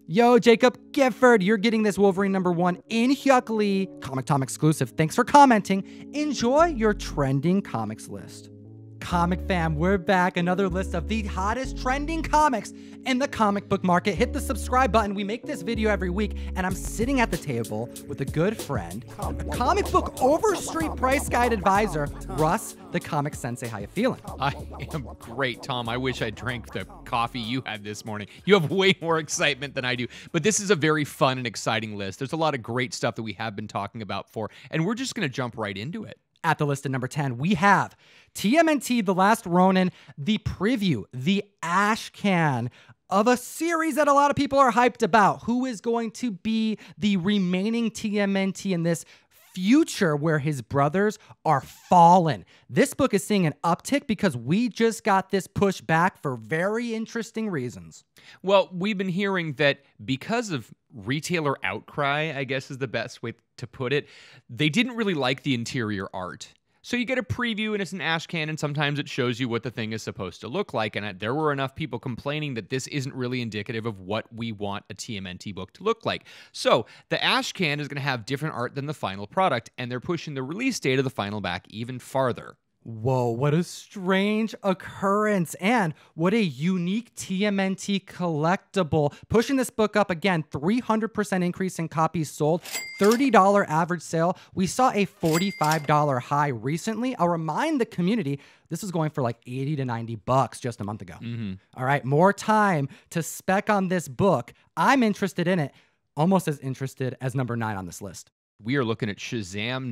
Yo, Jacob Gifford, you're getting this Wolverine #1 in Hyukli, Comictom exclusive. Thanks for commenting. Enjoy your trending comics list. Comic fam, we're back. Another list of the hottest trending comics in the comic book market. Hit the subscribe button. We make this video every week, and I'm sitting at the table with a good friend, a comic book overstreet price guide advisor, Russ, the comic sensei. How you feeling? I am great, Tom. I wish I drank the coffee you had this morning. You have way more excitement than I do. But this is a very fun and exciting list. There's a lot of great stuff that we have been talking about for, and we're just going to jump right into it. At the list at number 10, we have TMNT, The Last Ronin, the preview, the ash can of a series that a lot of people are hyped about. Who is going to be the remaining TMNT in this future where his brothers are fallen? This book is seeing an uptick because we just got this pushed back for very interesting reasons. Well, we've been hearing that because of retailer outcry, I guess is the best way to put it, they didn't really like the interior art. So you get a preview and it's an ash can, and sometimes it shows you what the thing is supposed to look like. And there were enough people complaining that this isn't really indicative of what we want a TMNT book to look like. So the ash can is going to have different art than the final product, and they're pushing the release date of the final back even farther. Whoa, what a strange occurrence, and what a unique TMNT collectible. Pushing this book up again, 300% increase in copies sold, $30 average sale. We saw a $45 high recently. I'll remind the community, this was going for like 80 to 90 bucks just a month ago. All right, more time to spec on this book. I'm interested in it, almost as interested as number 9 on this list. We are looking at Shazam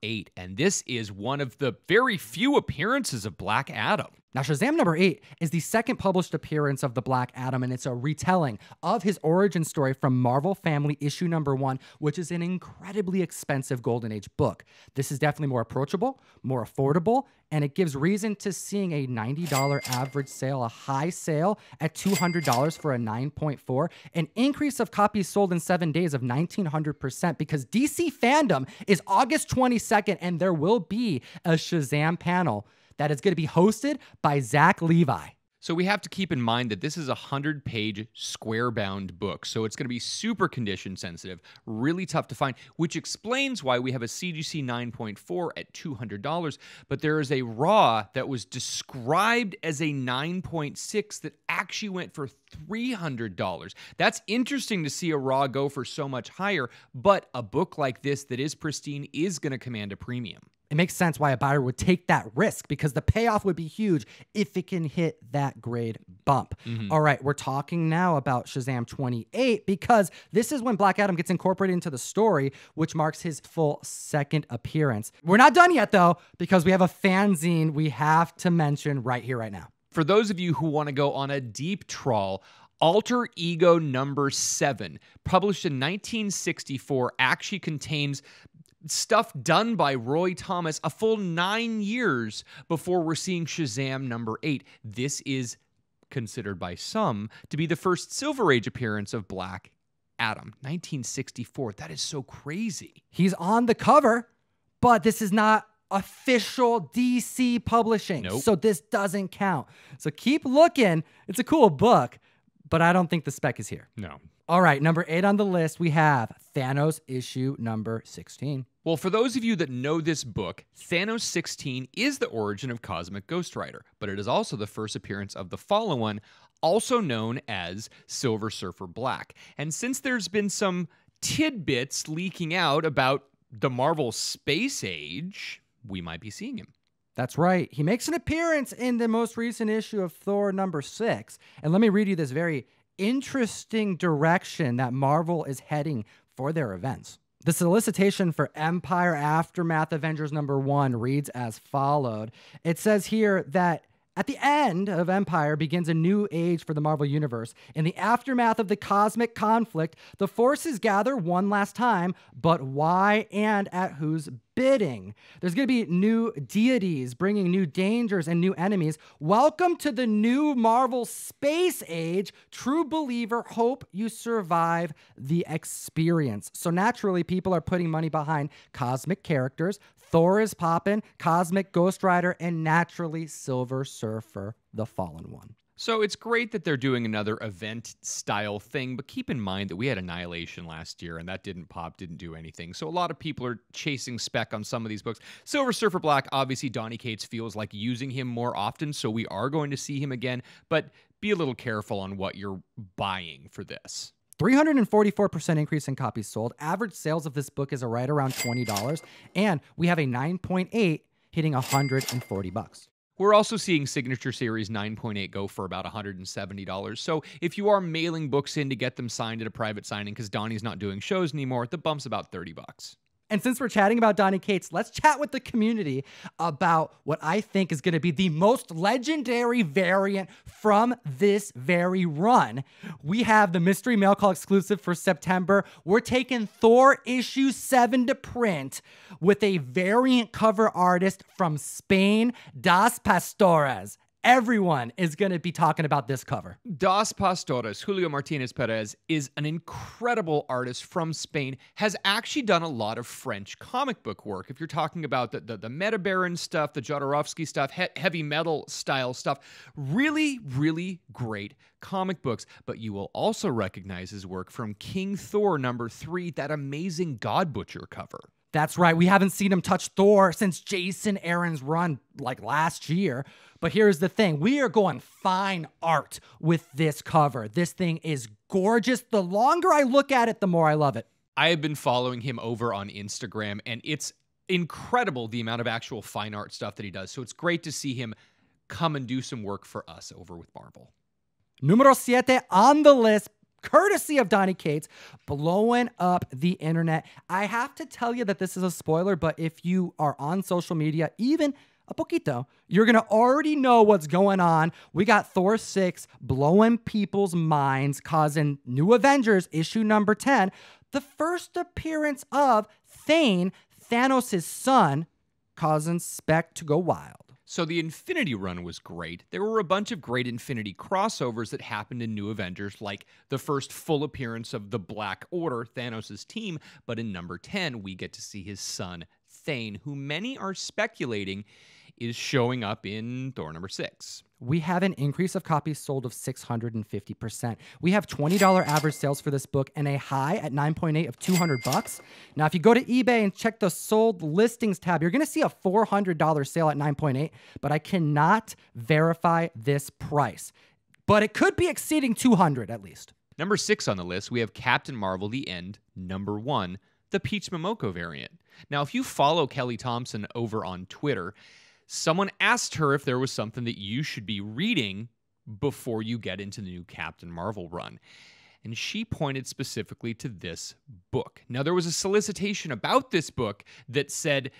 #8, and this is one of the very few appearances of Black Adam. Now, Shazam #8 is the second published appearance of the Black Adam, and it's a retelling of his origin story from Marvel Family issue #1, which is an incredibly expensive Golden Age book. This is definitely more approachable, more affordable, and it gives reason to seeing a $90 average sale, a high sale at $200 for a 9.4, an increase of copies sold in 7 days of 1,900% because DC Fandom is August 22nd, and there will be a Shazam panel that is going to be hosted by Zach Levi. So we have to keep in mind that this is a 100-page square-bound book, so it's going to be super condition-sensitive, really tough to find, which explains why we have a CGC 9.4 at $200, but there is a raw that was described as a 9.6 that actually went for $300. That's interesting to see a raw go for so much higher, but a book like this that is pristine is going to command a premium. It makes sense why a buyer would take that risk because the payoff would be huge if it can hit that grade bump. All right, we're talking now about Shazam 28 because this is when Black Adam gets incorporated into the story, which marks his full second appearance. We're not done yet, though, because we have a fanzine we have to mention right here, right now. For those of you who want to go on a deep trawl, Alter Ego #7, published in 1964, actually contains stuff done by Roy Thomas a full 9 years before we're seeing Shazam #8. This is considered by some to be the first Silver Age appearance of Black Adam. 1964. That is so crazy. He's on the cover, but this is not official DC publishing. Nope. So this doesn't count. So keep looking. It's a cool book, but I don't think the spec is here. No. All right, number 8 on the list, we have Thanos issue #16. Well, for those of you that know this book, Thanos 16 is the origin of Cosmic Ghost Rider, but it is also the first appearance of the follow-on, also known as Silver Surfer Black. And since there's been some tidbits leaking out about the Marvel Space Age, we might be seeing him. That's right. He makes an appearance in the most recent issue of Thor #6. And let me read you this very interesting direction that Marvel is heading for their events. The solicitation for Empire Aftermath Avengers #1 reads as followed. It says here that at the end of Empire begins a new age for the Marvel Universe. In the aftermath of the cosmic conflict, the forces gather one last time, but why and at whose bidding? There's going to be new deities bringing new dangers and new enemies. Welcome to the new Marvel Space Age. True believer, hope you survive the experience. So naturally, people are putting money behind cosmic characters. Thor is popping, Cosmic Ghost Rider, and naturally Silver Surfer, the Fallen One. So it's great that they're doing another event-style thing, but keep in mind that we had Annihilation last year, and that didn't pop, didn't do anything. So a lot of people are chasing spec on some of these books. Silver Surfer Black, obviously, Donny Cates feels like using him more often, so we are going to see him again, but be a little careful on what you're buying for this. 344% increase in copies sold. Average sales of this book is right around $20, and we have a 9.8 hitting $140. We're also seeing Signature Series 9.8 go for about $170. So if you are mailing books in to get them signed at a private signing because Donnie's not doing shows anymore, the bump's about $30. And since we're chatting about Donny Cates, let's chat with the community about what I think is going to be the most legendary variant from this very run. We have the Mystery Mail Call exclusive for September. We're taking Thor issue 7 to print with a variant cover artist from Spain, Dos Pastores. Everyone is going to be talking about this cover. Dos Pastores, Julio Martinez Perez, is an incredible artist from Spain, has actually done a lot of French comic book work. If you're talking about the Meta Baron stuff, the Jodorowsky stuff, heavy metal style stuff, really, really great comic books. But you will also recognize his work from King Thor #3, that amazing God Butcher cover. That's right. We haven't seen him touch Thor since Jason Aaron's run like last year. But here's the thing. We are going fine art with this cover. This thing is gorgeous. The longer I look at it, the more I love it. I have been following him over on Instagram, and it's incredible the amount of actual fine art stuff that he does. So it's great to see him come and do some work for us over with Marvel. Numero 7 on the list, courtesy of Donny Cates, blowing up the internet. I have to tell you that this is a spoiler, but if you are on social media, even a poquito, you're going to already know what's going on. We got Thor 6 blowing people's minds, causing New Avengers issue number 10, the first appearance of Thane, Thanos' son, causing Spec to go wild. So the Infinity Run was great. There were a bunch of great Infinity crossovers that happened in New Avengers, like the first full appearance of the Black Order, Thanos' team, but in number 10, we get to see his son, Thane, who many are speculating is showing up in Thor number 6. We have an increase of copies sold of 650%. We have $20 average sales for this book and a high at 9.8 of $200. Now, if you go to eBay and check the sold listings tab, you're going to see a $400 sale at 9.8, but I cannot verify this price. But it could be exceeding 200 at least. Number 6 on the list, we have Captain Marvel, The End, number 1, the Peach Momoko variant. Now, if you follow Kelly Thompson over on Twitter, someone asked her if there was something that you should be reading before you get into the new Captain Marvel run. And she pointed specifically to this book. Now, there was a solicitation about this book that said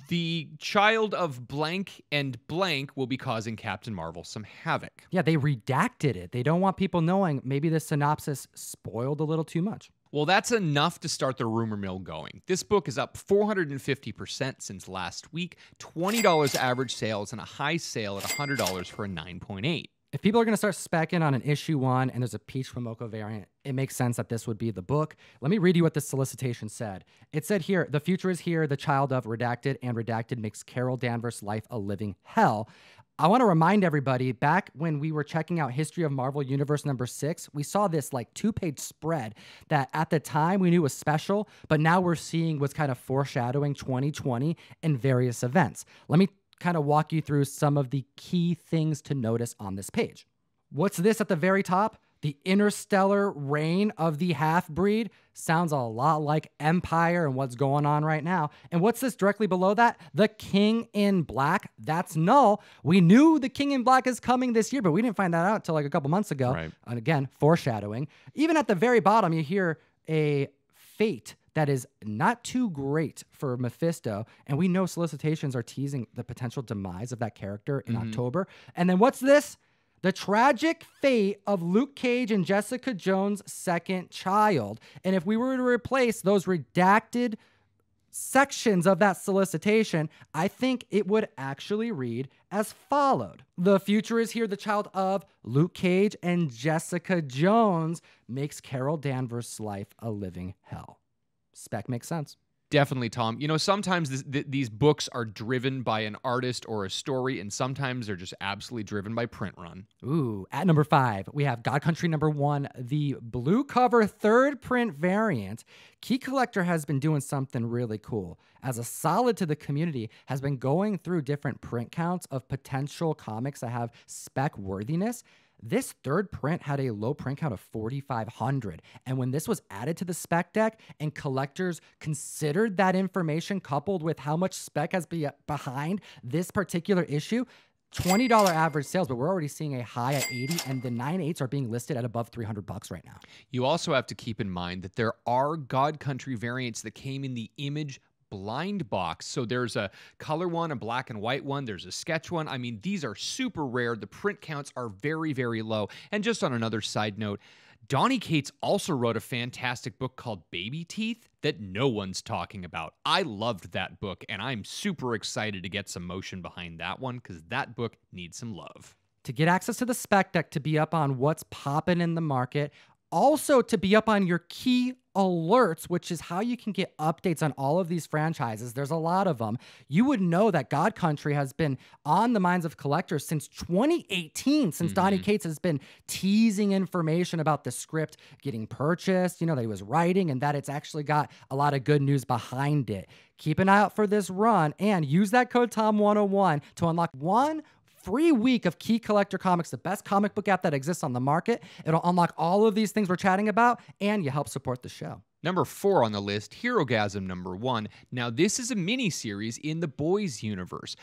the child of blank and blank will be causing Captain Marvel some havoc. Yeah, they redacted it. They don't want people knowing. Maybe the synopsis spoiled a little too much. Well, that's enough to start the rumor mill going. This book is up 450% since last week, $20 average sales, and a high sale at $100 for a 9.8. If people are going to start speccing on an issue 1 and there's a Peach Momoko variant, it makes sense that this would be the book. Let me read you what the solicitation said. It said here, the future is here, the child of Redacted, and Redacted makes Carol Danvers' life a living hell. I want to remind everybody, back when we were checking out History of Marvel Universe number 6, we saw this like 2-page spread that at the time we knew was special, but now we're seeing was kind of foreshadowing 2020 and various events. Let me kind of walk you through some of the key things to notice on this page. What's this at the very top? The interstellar reign of the half-breed. Sounds a lot like Empire and what's going on right now. And what's this directly below that? The King in Black. That's Null. We knew the King in Black is coming this year, but we didn't find that out until like a couple months ago. Right. And again, foreshadowing. Even at the very bottom, you hear a fate that is not too great for Mephisto. And we know solicitations are teasing the potential demise of that character in October. And then what's this? The tragic fate of Luke Cage and Jessica Jones' second child. And if we were to replace those redacted sections of that solicitation, I think it would actually read as followed. The future is here, the child of Luke Cage and Jessica Jones makes Carol Danvers' life a living hell. Spec makes sense. Definitely, Tom. You know, sometimes these books are driven by an artist or a story, and sometimes they're just absolutely driven by print run. Ooh, at number 5, we have God Country #1, the blue cover third print variant. Key Collector has been doing something really cool. As a solid to the community, has been going through different print counts of potential comics that have spec worthiness. This third print had a low print count of 4,500. And when this was added to the spec deck and collectors considered that information coupled with how much spec has been behind this particular issue, $20 average sales, but we're already seeing a high at 80, and the 9/8s are being listed at above $300 right now. You also have to keep in mind that there are God Country variants that came in the image blind box. So there's a color one, a black and white one, there's a sketch one. I mean, these are super rare. The print counts are very, very low. And just on another side note, Donny Cates also wrote a fantastic book called Baby Teeth that no one's talking about. I loved that book, and I'm super excited to get some motion behind that one because that book needs some love. To get access to the spec deck, to be up on what's popping in the market, also to be up on your key alerts, which is how you can get updates on all of these franchises. There's a lot of them. You would know that God Country has been on the minds of collectors since 2018, since Donny Cates has been teasing information about the script getting purchased, you know, that he was writing, and that it's actually got a lot of good news behind it. Keep an eye out for this run and use that code TOM101 to unlock one free week of Key Collector Comics, the best comic book app that exists on the market. It'll unlock all of these things we're chatting about, and you help support the show. Number 4 on the list, Herogasm #1. Now, this is a mini-series in the Boys universe.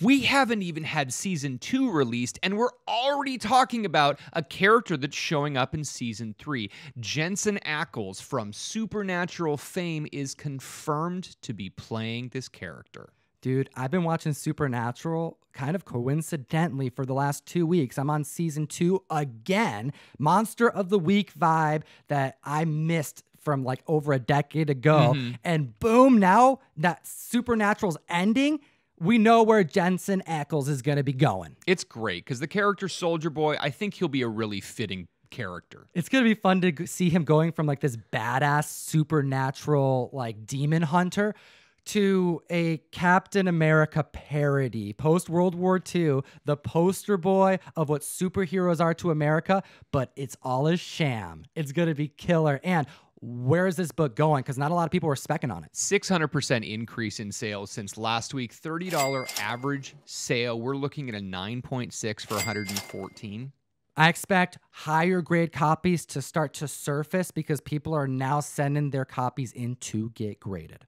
We haven't even had season 2 released, and we're already talking about a character that's showing up in season 3. Jensen Ackles from Supernatural fame is confirmed to be playing this character. Dude, I've been watching Supernatural kind of coincidentally for the last 2 weeks. I'm on season 2 again. Monster of the Week vibe that I missed from like over a decade ago. And boom, now that Supernatural's ending, we know where Jensen Ackles is going to be going. It's great because the character Soldier Boy, I think he'll be a really fitting character. It's going to be fun to see him going from like this badass supernatural like demon hunter to a Captain America parody. Post-World War II, the poster boy of what superheroes are to America, but it's all a sham. It's going to be killer. And where is this book going? Because not a lot of people were specking on it. 600% increase in sales since last week. $30 average sale. We're looking at a 9.6 for 114. I expect higher grade copies to start to surface because people are now sending their copies in to get graded.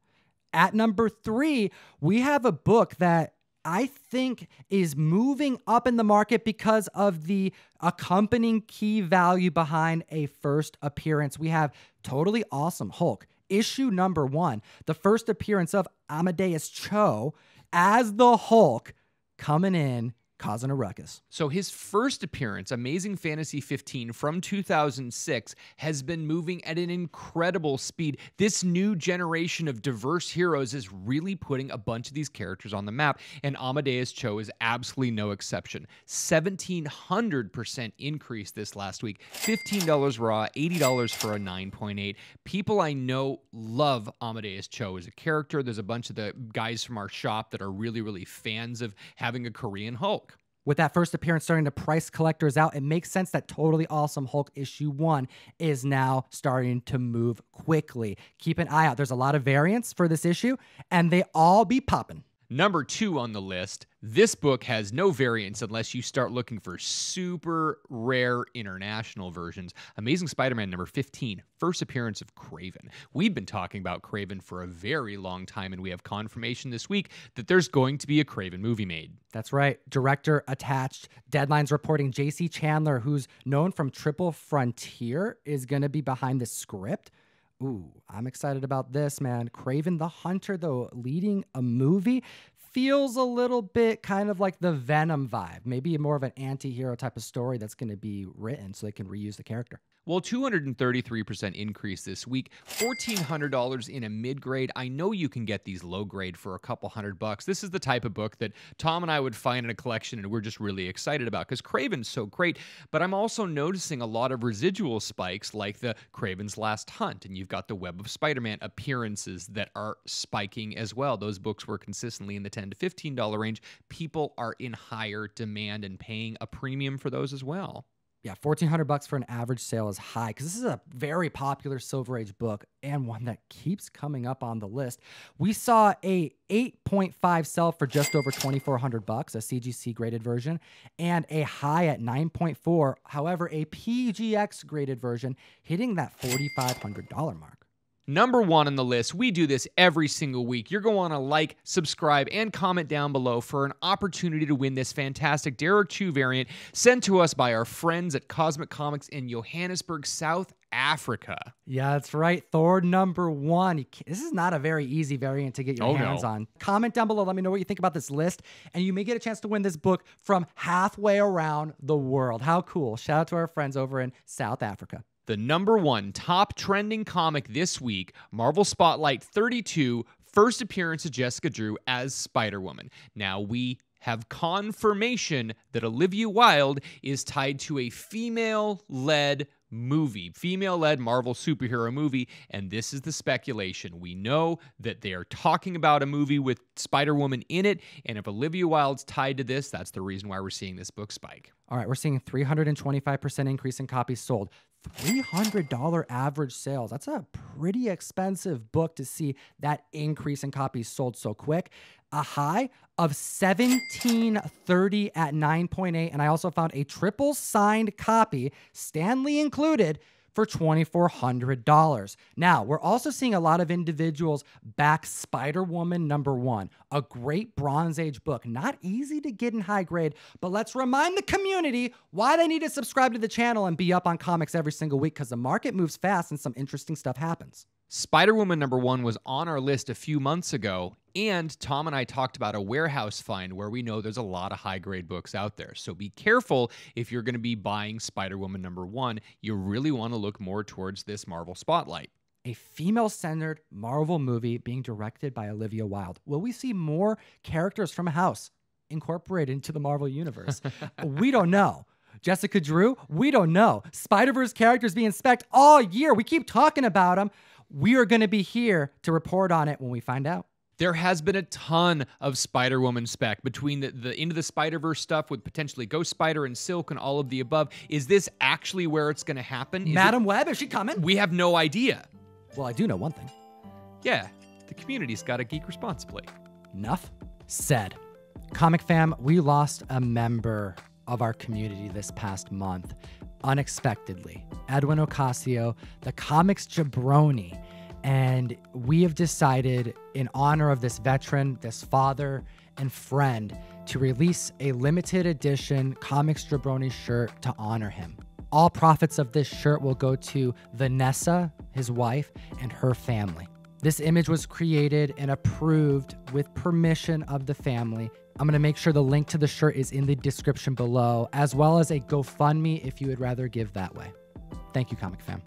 At number 3, we have a book that I think is moving up in the market because of the accompanying key value behind a first appearance. We have Totally Awesome Hulk, issue #1, the first appearance of Amadeus Cho as the Hulk, coming in, causing a ruckus. So his first appearance, Amazing Fantasy 15 from 2006, has been moving at an incredible speed. This new generation of diverse heroes is really putting a bunch of these characters on the map, and Amadeus Cho is absolutely no exception. 1,700% increase this last week. $15 raw, $80 for a 9.8. People I know love Amadeus Cho as a character. There's a bunch of the guys from our shop that are really, really fans of having a Korean Hulk. With that first appearance starting to price collectors out, it makes sense that Totally Awesome Hulk issue 1 is now starting to move quickly. Keep an eye out. There's a lot of variants for this issue, and they all be popping. Number 2 on the list, this book has no variants unless you start looking for super rare international versions. Amazing Spider-Man #15, first appearance of Kraven. We've been talking about Kraven for a very long time, and we have confirmation this week that there's going to be a Kraven movie made. That's right. Director attached. Deadline's reporting J.C. Chandler, who's known from Triple Frontier, is going to be behind the script. Ooh, I'm excited about this, man. Kraven the Hunter, though, leading a movie, feels a little bit kind of like the Venom vibe. Maybe more of an anti-hero type of story that's going to be written so they can reuse the character. Well, 233% increase this week, $1,400 in a mid-grade. I know you can get these low-grade for a couple $100. This is the type of book that Tom and I would find in a collection and we're just really excited about because Craven's so great. But I'm also noticing a lot of residual spikes like the Craven's Last Hunt, and you've got the Web of Spider-Man appearances that are spiking as well. Those books were consistently in the $10 to $15 range. People are in higher demand and paying a premium for those as well. Yeah, $1,400 for an average sale is high because this is a very popular Silver Age book and one that keeps coming up on the list. We saw a 8.5 sell for just over $2,400, a CGC graded version, and a high at 9.4. However, a PGX graded version hitting that $4,500 mark. Number one on the list, we do this every single week. You're going to want to like, subscribe, and comment down below for an opportunity to win this fantastic Derek Chu variant sent to us by our friends at Cosmic Comics in Johannesburg, South Africa. Yeah, that's right. Thor #1. This is not a very easy variant to get your hands on. Comment down below. Let me know what you think about this list, and you may get a chance to win this book from halfway around the world. How cool. Shout out to our friends over in South Africa. The number one top trending comic this week, Marvel Spotlight 32, first appearance of Jessica Drew as Spider-Woman. Now, we have confirmation that Olivia Wilde is tied to a female-led movie, female-led Marvel superhero movie, and this is the speculation. We know that they are talking about a movie with Spider-Woman in it, and if Olivia Wilde's tied to this, that's the reason why we're seeing this book spike. All right, we're seeing a 325% increase in copies sold. $300 average sales. That's a pretty expensive book to see that increase in copies sold so quick. A high of $1,730 at 9.8. And I also found a triple signed copy, Stanley included, for $2,400. Now, we're also seeing a lot of individuals back Spider-Woman #1, a great Bronze Age book. Not easy to get in high grade, but let's remind the community why they need to subscribe to the channel and be up on comics every single week because the market moves fast and some interesting stuff happens. Spider-Woman #1 was on our list a few months ago, and Tom and I talked about a warehouse find where we know there's a lot of high-grade books out there. So be careful if you're going to be buying Spider-Woman #1. You really want to look more towards this Marvel Spotlight. A female-centered Marvel movie being directed by Olivia Wilde. Will we see more characters from a house incorporated into the Marvel Universe? We don't know. Jessica Drew? We don't know. Spider-Verse characters being spec'd all year. We keep talking about them. We are going to be here to report on it when we find out. There has been a ton of Spider-Woman spec between the Into the Spider-Verse stuff with potentially Ghost Spider and Silk and all of the above. Is this actually where it's going to happen? Madam Web, is she coming? We have no idea. Well, I do know one thing. Yeah, the community's got to geek responsibly. Enough said. Comic fam, we lost a member of our community this past month. Unexpectedly. Edwin Ocasio, the comics jabroni. And we have decided, in honor of this veteran, this father and friend, to release a limited edition Comics Jabroni shirt to honor him. All profits of this shirt will go to Vanessa, his wife, and her family. This image was created and approved with permission of the family. I'm going to make sure the link to the shirt is in the description below, as well as a GoFundMe if you would rather give that way. Thank you, comic fam.